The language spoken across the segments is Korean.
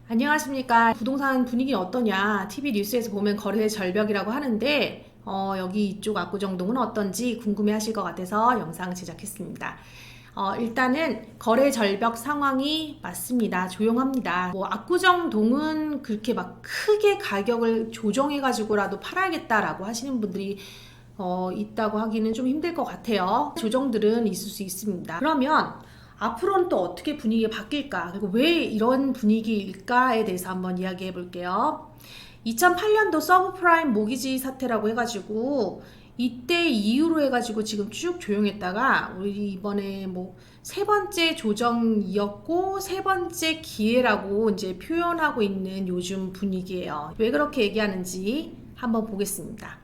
안녕하십니까. 부동산 분위기는 어떠냐? TV 뉴스에서 보면 거래 절벽이라고 하는데 여기 이쪽 압구정동은 어떤지 궁금해 하실 것 같아서 영상 제작했습니다. 일단은 거래 절벽 상황이 맞습니다. 조용합니다. 뭐 압구정동은 그렇게 막 크게 가격을 조정해 가지고라도 팔아야겠다라고 하시는 분들이 있다고 하기는 좀 힘들 것 같아요. 조정들은 있을 수 있습니다. 그러면 앞으로는 또 어떻게 분위기가 바뀔까? 그리고 왜 이런 분위기일까에 대해서 한번 이야기해 볼게요. 2008년도 서브프라임 모기지 사태라고 해가지고 이때 이후로 해가지고 지금 쭉 조용했다가 우리 이번에 뭐 세 번째 조정이었고 세 번째 기회라고 이제 표현하고 있는 요즘 분위기예요. 왜 그렇게 얘기하는지 한번 보겠습니다.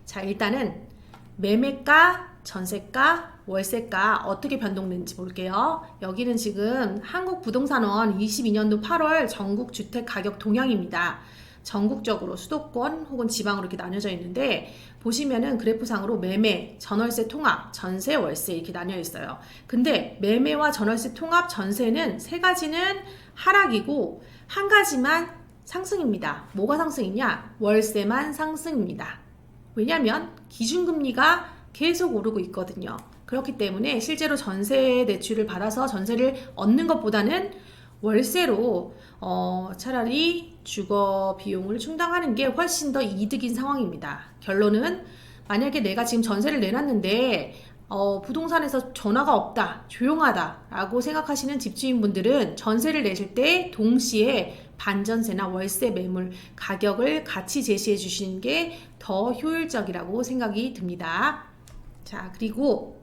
자, 일단은 매매가, 전세가, 월세가 어떻게 변동되는지 볼게요. 여기는 지금 한국부동산원 22년도 8월 전국 주택 가격 동향입니다. 전국적으로 수도권 혹은 지방으로 이렇게 나뉘어져 있는데 보시면은 그래프상으로 매매, 전월세 통합, 전세, 월세 이렇게 나뉘어 있어요. 근데 매매와 전월세 통합, 전세는 세 가지는 하락이고 한 가지만 상승입니다. 뭐가 상승이냐? 월세만 상승입니다. 왜냐하면 기준금리가 계속 오르고 있거든요. 그렇기 때문에 실제로 전세 대출을 받아서 전세를 얻는 것보다는 월세로 차라리 주거 비용을 충당하는 게 훨씬 더 이득인 상황입니다. 결론은 만약에 내가 지금 전세를 내놨는데 부동산에서 전화가 없다, 조용하다 라고 생각하시는 집주인분들은 전세를 내실 때 동시에 반전세나 월세 매물 가격을 같이 제시해 주시는 게 더 효율적이라고 생각이 듭니다. 자, 그리고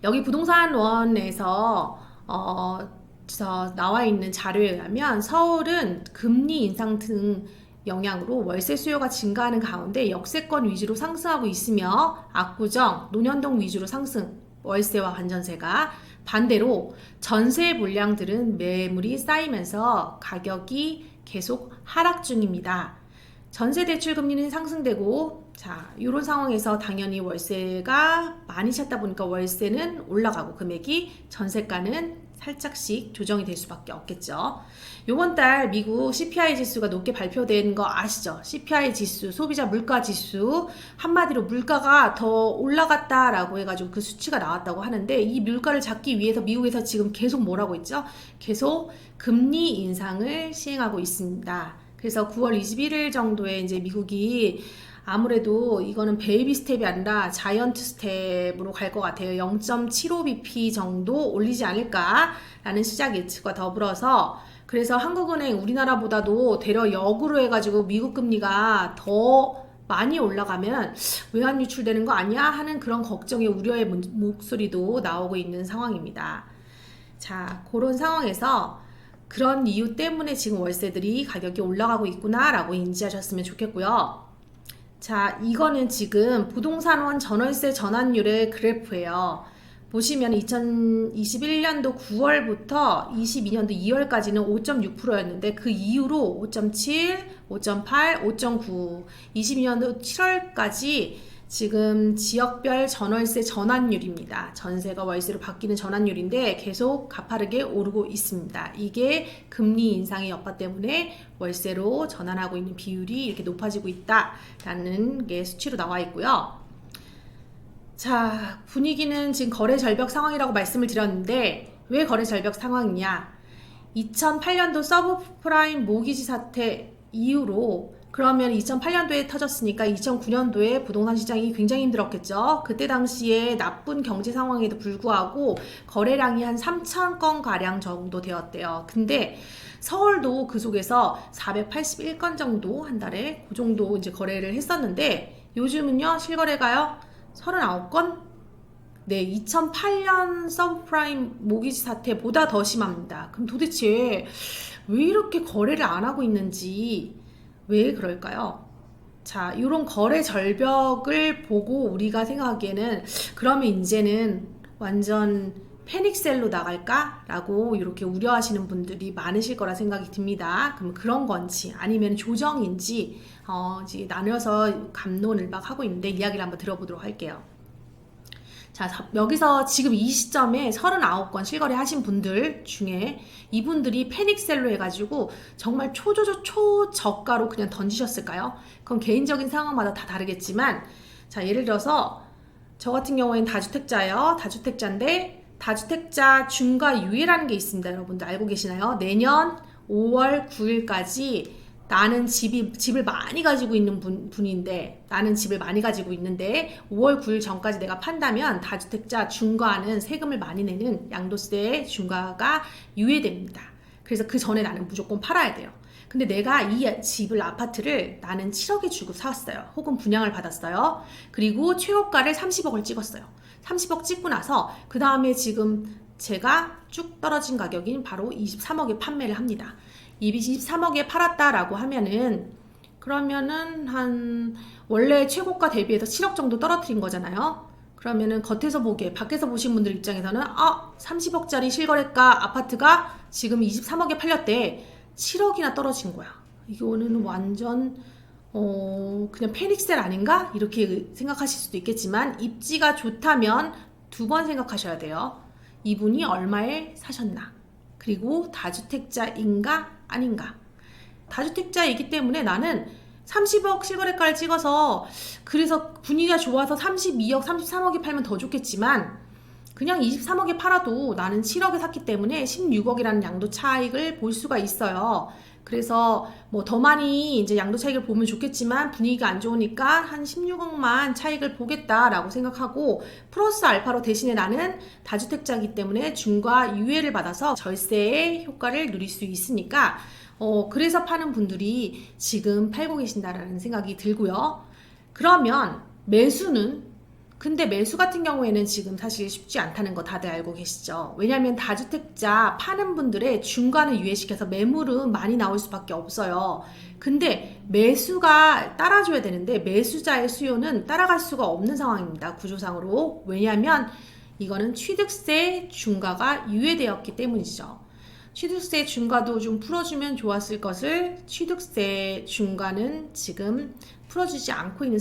여기 부동산원에서 나와 있는 자료에 의하면 서울은 금리 인상 등 영향으로 월세 수요가 증가하는 가운데 역세권 위주로 상승하고 있으며 압구정, 논현동 위주로 상승, 월세와 반전세가 반대로 전세 물량들은 매물이 쌓이면서 가격이 계속 하락 중입니다. 전세 대출 금리는 상승되고 자, 이런 상황에서 당연히 월세가 많이 찼다 보니까 월세는 올라가고 금액이 전세가는 살짝씩 조정이 될 수밖에 없겠죠. 요번 달 미국 CPI 지수가 높게 발표된 거 아시죠? CPI 지수, 소비자 물가 지수, 한마디로 물가가 더 올라갔다라고 해가지고 그 수치가 나왔다고 하는데 이 물가를 잡기 위해서 미국에서 지금 계속 뭐라고 있죠? 계속 금리 인상을 시행하고 있습니다. 그래서 9월 21일 정도에 이제 미국이 아무래도 이거는 베이비 스텝이 아니라 자이언트 스텝으로 갈 것 같아요. 0.75bp 정도 올리지 않을까라는 시작 예측과 더불어서 그래서 한국은행 우리나라보다도 대려 역으로 해가지고 미국 금리가 더 많이 올라가면 외환 유출되는 거 아니야? 하는 그런 걱정의 우려의 목소리도 나오고 있는 상황입니다. 자, 그런 상황에서 그런 이유 때문에 지금 월세들이 가격이 올라가고 있구나 라고 인지하셨으면 좋겠고요. 자, 이거는 지금 부동산원 전월세 전환율의 그래프예요. 보시면 2021년도 9월부터 22년도 2월까지는 5.6%였는데 그 이후로 5.7, 5.8, 5.9, 22년도 7월까지 지금 지역별 전월세 전환율입니다. 전세가 월세로 바뀌는 전환율인데 계속 가파르게 오르고 있습니다. 이게 금리 인상의 여파 때문에 월세로 전환하고 있는 비율이 이렇게 높아지고 있다라는 게 수치로 나와 있고요. 자, 분위기는 지금 거래 절벽 상황이라고 말씀을 드렸는데 왜 거래 절벽 상황이냐? 2008년도 서브프라임 모기지 사태 이후로 그러면 2008년도에 터졌으니까 2009년도에 부동산 시장이 굉장히 힘들었겠죠. 그때 당시에 나쁜 경제 상황에도 불구하고 거래량이 한 3천 건 가량 정도 되었대요. 근데 서울도 그 속에서 481건 정도 한 달에 그 정도 이제 거래를 했었는데 요즘은요 실거래가요 39건? 네, 2008년 서브프라임 모기지 사태보다 더 심합니다. 그럼 도대체 왜 이렇게 거래를 안 하고 있는지 왜 그럴까요? 자, 이런 거래 절벽을 보고 우리가 생각하기에는 그러면 이제는 완전 패닉셀로 나갈까? 라고 이렇게 우려하시는 분들이 많으실 거라 생각이 듭니다. 그럼 그런 건지 아니면 조정인지 이제 나눠서 갑론을박하고 있는데 이야기를 한번 들어보도록 할게요. 자, 여기서 지금 이 시점에 39건 실거래 하신 분들 중에 이분들이 패닉셀로 해가지고 정말 초저가로 그냥 던지셨을까요? 그건 개인적인 상황마다 다 다르겠지만, 자, 예를 들어서 저 같은 경우에는 다주택자예요. 다주택자인데 다주택자 중과 유예라는 게 있습니다. 여러분들 알고 계시나요? 내년 5월 9일까지 나는 집을 많이 가지고 있는 분인데, 나는 집을 많이 가지고 있는데 5월 9일 전까지 내가 판다면 다주택자 중과는 세금을 많이 내는 양도세 중과가 유예됩니다. 그래서 그 전에 나는 무조건 팔아야 돼요. 근데 내가 이 아파트를 나는 7억에 주고 샀어요. 혹은 분양을 받았어요. 그리고 최고가를 30억을 찍었어요. 30억 찍고 나서 그 다음에 지금 제가 쭉 떨어진 가격인 바로 23억에 판매를 합니다. 23억에 팔았다라고 하면은, 그러면은 한 원래 최고가 대비해서 7억 정도 떨어뜨린 거잖아요. 그러면은 겉에서 보기에, 밖에서 보신 분들 입장에서는 30억짜리 실거래가 아파트가 지금 23억에 팔렸대. 7억이나 떨어진 거야. 이거는 완전 그냥 패닉셀 아닌가? 이렇게 생각하실 수도 있겠지만, 입지가 좋다면 두 번 생각하셔야 돼요. 이분이 얼마에 사셨나? 그리고 다주택자인가 아닌가? 다주택자이기 때문에 나는 30억 실거래가를 찍어서, 그래서 분위기가 좋아서 32억, 33억에 팔면 더 좋겠지만, 그냥 23억에 팔아도 나는 7억에 샀기 때문에 16억이라는 양도 차익을 볼 수가 있어요. 그래서 뭐 더 많이 이제 양도 차익을 보면 좋겠지만, 분위기가 안 좋으니까 한 16억만 차익을 보겠다라고 생각하고, 플러스 알파로 대신에 나는 다주택자이기 때문에 중과 유예를 받아서 절세의 효과를 누릴 수 있으니까, 그래서 파는 분들이 지금 팔고 계신다라는 생각이 들고요. 그러면 매수는, 근데 매수 같은 경우에는 지금 사실 쉽지 않다는 거 다들 알고 계시죠? 왜냐하면 다주택자 파는 분들의 중간을 유예시켜서 매물은 많이 나올 수밖에 없어요. 근데 매수가 따라줘야 되는데 매수자의 수요는 따라갈 수가 없는 상황입니다. 구조상으로. 왜냐하면 이거는 취득세 중과가 유예되었기 때문이죠. 취득세 중과도 좀 풀어주면 좋았을 것을, 취득세 중과는 지금 풀어주지 않고 있는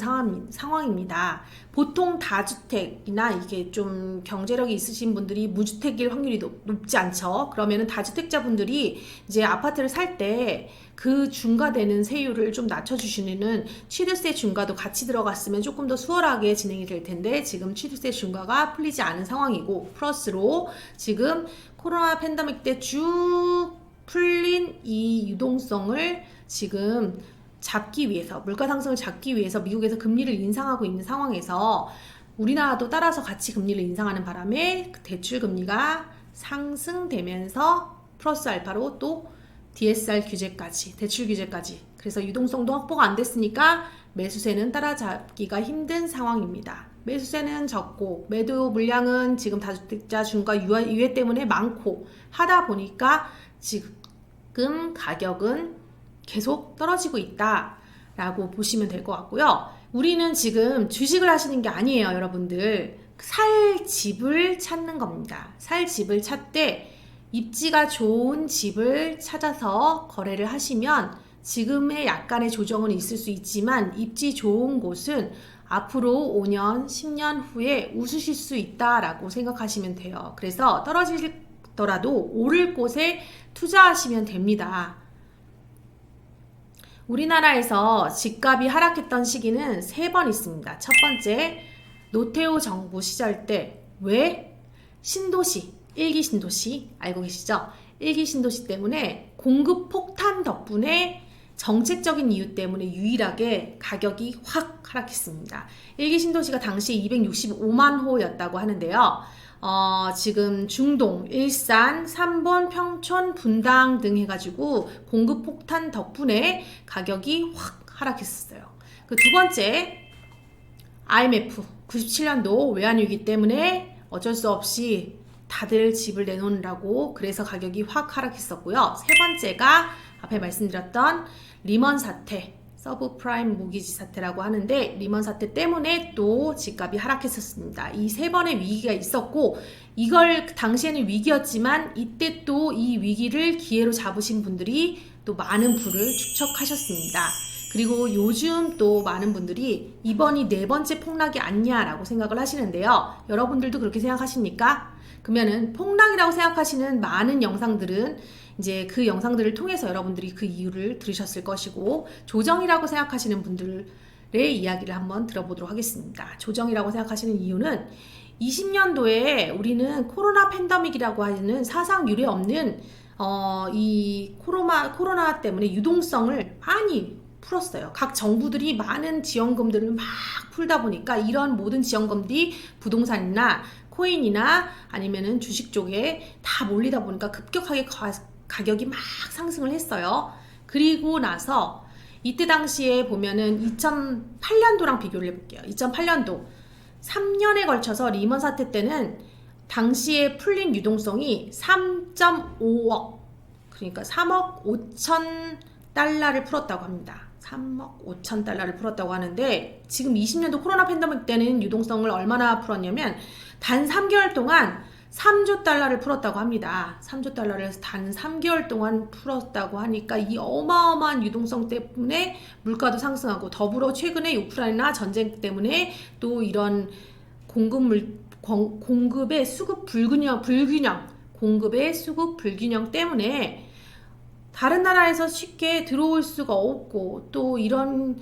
상황입니다. 보통 다주택이나 이게 좀 경제력이 있으신 분들이 무주택일 확률이 높지 않죠. 그러면은 다주택자 분들이 이제 아파트를 살 때 그 중과되는 세율을 좀 낮춰주시는 취득세 중과도 같이 들어갔으면 조금 더 수월하게 진행이 될 텐데, 지금 취득세 중과가 풀리지 않은 상황이고, 플러스로 지금 코로나 팬데믹 때 쭉 풀린 이 유동성을 지금 잡기 위해서, 물가 상승을 잡기 위해서 미국에서 금리를 인상하고 있는 상황에서 우리나라도 따라서 같이 금리를 인상하는 바람에 대출 금리가 상승되면서 플러스 알파로 또 DSR 규제까지, 대출 규제까지, 그래서 유동성도 확보가 안 됐으니까 매수세는 따라잡기가 힘든 상황입니다. 매수세는 적고 매도 물량은 지금 다주택자 중과 유예 때문에 많고 하다 보니까 지금 가격은 계속 떨어지고 있다라고 보시면 될 것 같고요. 우리는 지금 주식을 하시는 게 아니에요, 여러분들. 살 집을 찾는 겁니다. 살 집을 찾되 입지가 좋은 집을 찾아서 거래를 하시면 지금의 약간의 조정은 있을 수 있지만, 입지 좋은 곳은 앞으로 5년, 10년 후에 웃으실 수 있다라고 생각하시면 돼요. 그래서 떨어지더라도 오를 곳에 투자하시면 됩니다. 우리나라에서 집값이 하락했던 시기는 3번 있습니다. 첫 번째, 노태우 정부 시절 때. 왜? 신도시, 1기 신도시 알고 계시죠? 1기 신도시 때문에 공급 폭탄 덕분에 정책적인 이유 때문에 유일하게 가격이 확 하락했습니다. 1기 신도시가 당시 265만 호였다고 하는데요. 지금 중동, 일산, 삼본, 평촌, 분당 등 해가지고 공급 폭탄 덕분에 가격이 확 하락했어요. 그 두 번째, IMF 97년도 외환위기 때문에 어쩔 수 없이 다들 집을 내놓으라고, 그래서 가격이 확 하락했었고요. 세 번째가 앞에 말씀드렸던 리먼 사태, 서브프라임 모기지 사태라고 하는데, 리먼 사태 때문에 또 집값이 하락했었습니다. 이 3번의 위기가 있었고, 이걸 당시에는 위기였지만 이때 또 이 위기를 기회로 잡으신 분들이 또 많은 부를 축적하셨습니다. 그리고 요즘 또 많은 분들이 이번이 네 번째 폭락이 아니냐라고 생각을 하시는데요. 여러분들도 그렇게 생각하십니까? 그러면은 폭락이라고 생각하시는 많은 영상들은 이제 그 영상들을 통해서 여러분들이 그 이유를 들으셨을 것이고, 조정이라고 생각하시는 분들의 이야기를 한번 들어보도록 하겠습니다. 조정이라고 생각하시는 이유는 20년도에 우리는 코로나 팬데믹이라고 하는 사상 유례 없는 이 코로나 때문에 유동성을 많이 풀었어요. 각 정부들이 많은 지원금들을 막 풀다 보니까 이런 모든 지원금들이 부동산이나 코인이나 아니면은 주식 쪽에 다 몰리다 보니까 급격하게 가격이 막 상승을 했어요. 그리고 나서 이때 당시에 보면은 2008년도랑 비교를 해볼게요. 2008년도 3년에 걸쳐서 리먼 사태 때는 당시에 풀린 유동성이 3.5억, 그러니까 3억 5천 달러를 풀었다고 합니다. 3억 5천 달러를 풀었다고 하는데, 지금 20년도 코로나 팬데믹 때는 유동성을 얼마나 풀었냐면 단 3개월 동안 3조 달러를 풀었다고 합니다. 3조 달러를 단 3개월 동안 풀었다고 하니까 이 어마어마한 유동성 때문에 물가도 상승하고, 더불어 최근에 우크라이나 전쟁 때문에 또 이런 공급의 수급 불균형, 공급의 수급 불균형 때문에 다른 나라에서 쉽게 들어올 수가 없고, 또 이런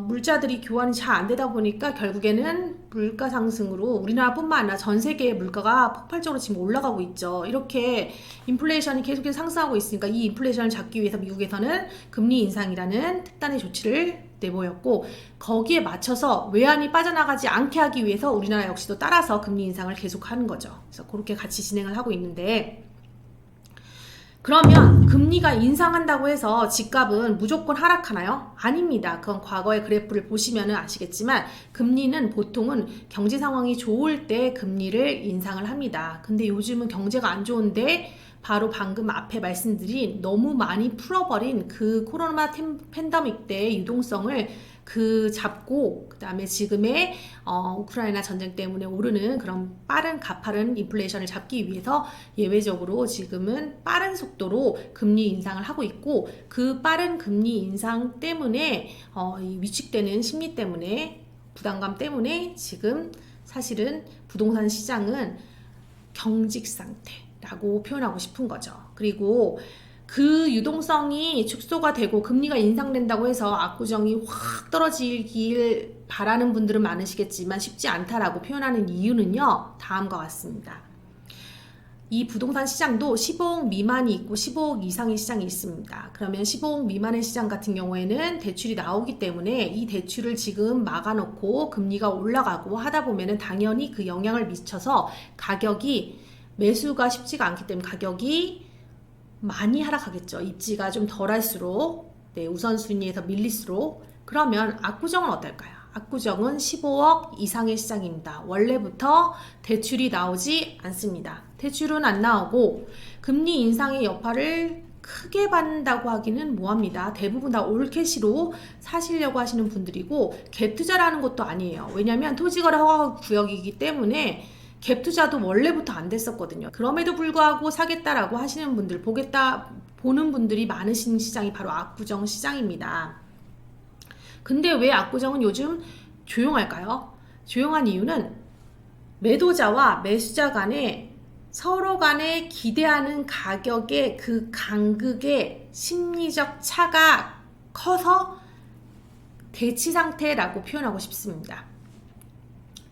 물자들이 교환이 잘 안 되다 보니까 결국에는 물가 상승으로 우리나라뿐만 아니라 전 세계의 물가가 폭발적으로 지금 올라가고 있죠. 이렇게 인플레이션이 계속해서 상승하고 있으니까 이 인플레이션을 잡기 위해서 미국에서는 금리 인상이라는 특단의 조치를 내보였고, 거기에 맞춰서 외환이 빠져나가지 않게 하기 위해서 우리나라 역시도 따라서 금리 인상을 계속하는 거죠. 그래서 그렇게 같이 진행을 하고 있는데, 그러면 금리가 인상한다고 해서 집값은 무조건 하락하나요? 아닙니다. 그건 과거의 그래프를 보시면 아시겠지만 금리는 보통은 경제 상황이 좋을 때 금리를 인상을 합니다. 근데 요즘은 경제가 안 좋은데 바로 방금 앞에 말씀드린 너무 많이 풀어버린 그 코로나 팬데믹 때 유동성을 잡고, 그 다음에 지금의 우크라이나 전쟁 때문에 오르는 그런 가파른 인플레이션을 잡기 위해서 예외적으로 지금은 빠른 속도로 금리 인상을 하고 있고, 그 빠른 금리 인상 때문에 이 위축되는 심리 때문에, 부담감 때문에 지금 사실은 부동산 시장은 경직 상태라고 표현하고 싶은 거죠. 그리고 그 유동성이 축소가 되고 금리가 인상된다고 해서 압구정이 확 떨어지길 바라는 분들은 많으시겠지만 쉽지 않다라고 표현하는 이유는요, 다음과 같습니다. 이 부동산 시장도 15억 미만이 있고 15억 이상의 시장이 있습니다. 그러면 15억 미만의 시장 같은 경우에는 대출이 나오기 때문에 이 대출을 지금 막아놓고 금리가 올라가고 하다 보면은 당연히 그 영향을 미쳐서 가격이, 매수가 쉽지가 않기 때문에 가격이 많이 하락하겠죠. 입지가 좀 덜할수록, 우선순위에서 밀릴수록. 그러면 압구정은 어떨까요? 압구정은 15억 이상의 시장입니다. 원래부터 대출이 나오지 않습니다. 대출은 안 나오고 금리 인상의 여파를 크게 받는다고 하기는 뭐합니다. 대부분 다 올캐시로 사시려고 하시는 분들이고, 갭 투자라는 것도 아니에요. 왜냐하면 토지거래 허가 구역이기 때문에 갭 투자도 원래부터 안 됐었거든요. 그럼에도 불구하고 사겠다라고 하시는 분들, 보는 분들이 많으신 시장이 바로 압구정 시장입니다. 근데 왜 압구정은 요즘 조용할까요? 조용한 이유는 매도자와 매수자 간에 서로 간에 기대하는 가격의 그 간극의 심리적 차가 커서 대치 상태라고 표현하고 싶습니다.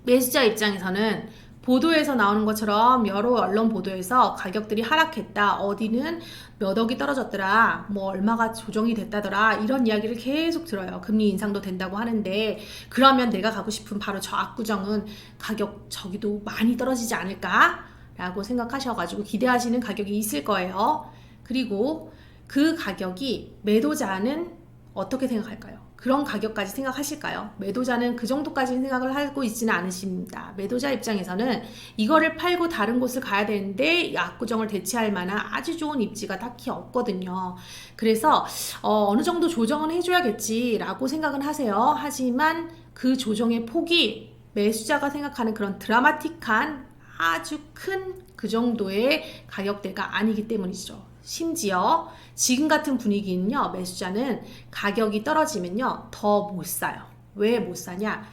매수자 입장에서는 보도에서 나오는 것처럼 여러 언론 보도에서 가격들이 하락했다, 어디는 몇 억이 떨어졌더라, 뭐 얼마가 조정이 됐다더라, 이런 이야기를 계속 들어요. 금리 인상도 된다고 하는데, 그러면 내가 가고 싶은 바로 저 압구정은 가격 저기도 많이 떨어지지 않을까? 라고 생각하셔가지고 기대하시는 가격이 있을 거예요. 그리고 그 가격이 매도자는 어떻게 생각할까요? 그런 가격까지 생각하실까요? 매도자는 그 정도까지 생각을 하고 있지는 않으십니다. 매도자 입장에서는 이거를 팔고 다른 곳을 가야 되는데 압구정을 대체할 만한 아주 좋은 입지가 딱히 없거든요. 그래서 어느 정도 조정은 해줘야겠지라고 생각은 하세요. 하지만 그 조정의 폭이 매수자가 생각하는 그런 드라마틱한 아주 큰 그 정도의 가격대가 아니기 때문이죠. 심지어 지금 같은 분위기는요, 매수자는 가격이 떨어지면요, 더 못 사요. 왜 못 사냐?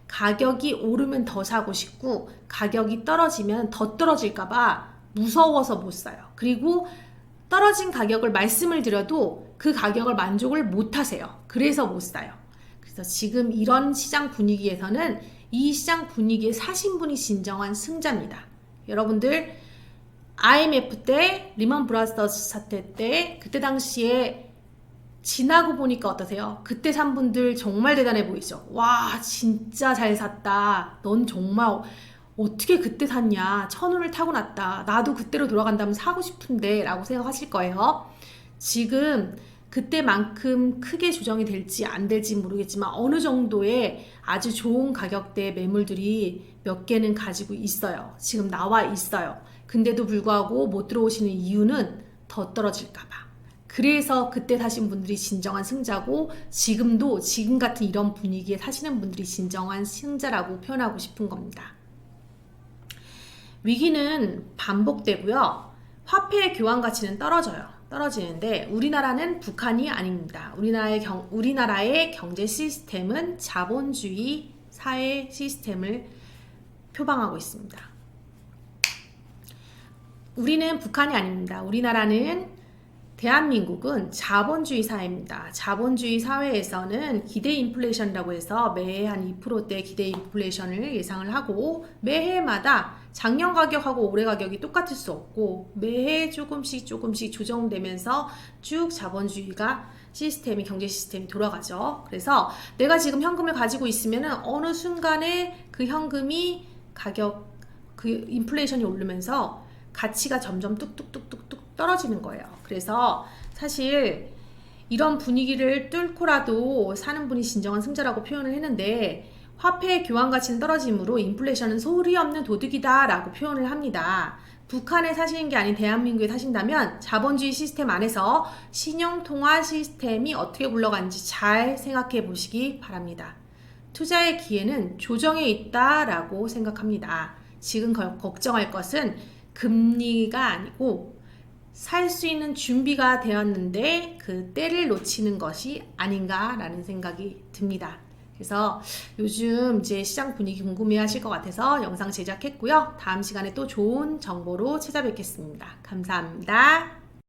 가격이 오르면 더 사고 싶고, 가격이 떨어지면 더 떨어질까봐 무서워서 못 사요. 그리고 떨어진 가격을 말씀을 드려도 그 가격을 만족을 못 하세요. 그래서 못 사요. 그래서 지금 이런 시장 분위기에서는 이 시장 분위기에 사신 분이 진정한 승자입니다. 여러분들 IMF 때, 리먼 브라더스 사태 때, 그때 당시에 지나고 보니까 어떠세요? 그때 산 분들 정말 대단해 보이죠? 와, 진짜 잘 샀다. 넌 정말 어떻게 그때 샀냐? 천운을 타고났다. 나도 그때로 돌아간다면 사고 싶은데 라고 생각하실 거예요. 지금 그때만큼 크게 조정이 될지 안 될지 모르겠지만 어느 정도의 아주 좋은 가격대의 매물들이 몇 개는 가지고 있어요. 지금 나와 있어요. 근데도 불구하고 못 들어오시는 이유는 더 떨어질까봐. 그래서 그때 사신 분들이 진정한 승자고 지금도 지금 같은 이런 분위기에 사시는 분들이 진정한 승자라고 표현하고 싶은 겁니다. 위기는 반복되고요. 화폐의 교환 가치는 떨어지는데 우리나라는 북한이 아닙니다. 우리나라의 경제 시스템은 자본주의 사회 시스템을 표방하고 있습니다. 우리는 북한이 아닙니다. 대한민국은 자본주의 사회입니다. 자본주의 사회에서는 기대 인플레이션이라고 해서 매해 한 2%대 기대 인플레이션을 예상을 하고 매해마다 작년 가격하고 올해 가격이 똑같을 수 없고 매해 조금씩 조정되면서 쭉 자본주의가 경제 시스템이 돌아가죠. 그래서 내가 지금 현금을 가지고 있으면은 어느 순간에 그 현금이 인플레이션이 오르면서 가치가 점점 뚝뚝뚝뚝뚝 떨어지는 거예요. 그래서 사실 이런 분위기를 뚫고라도 사는 분이 진정한 승자라고 표현을 했는데 화폐의 교환 가치는 떨어짐으로 인플레이션은 소리 없는 도둑이다 라고 표현을 합니다. 북한에 사시는 게 아닌 대한민국에 사신다면 자본주의 시스템 안에서 신용통화 시스템이 어떻게 굴러가는지 잘 생각해 보시기 바랍니다. 투자의 기회는 조정에 있다라고 생각합니다. 지금 걱정할 것은 금리가 아니고 살 수 있는 준비가 되었는데 그 때를 놓치는 것이 아닌가라는 생각이 듭니다. 그래서 요즘 이제 시장 분위기 궁금해 하실 것 같아서 영상 제작했고요. 다음 시간에 또 좋은 정보로 찾아뵙겠습니다. 감사합니다.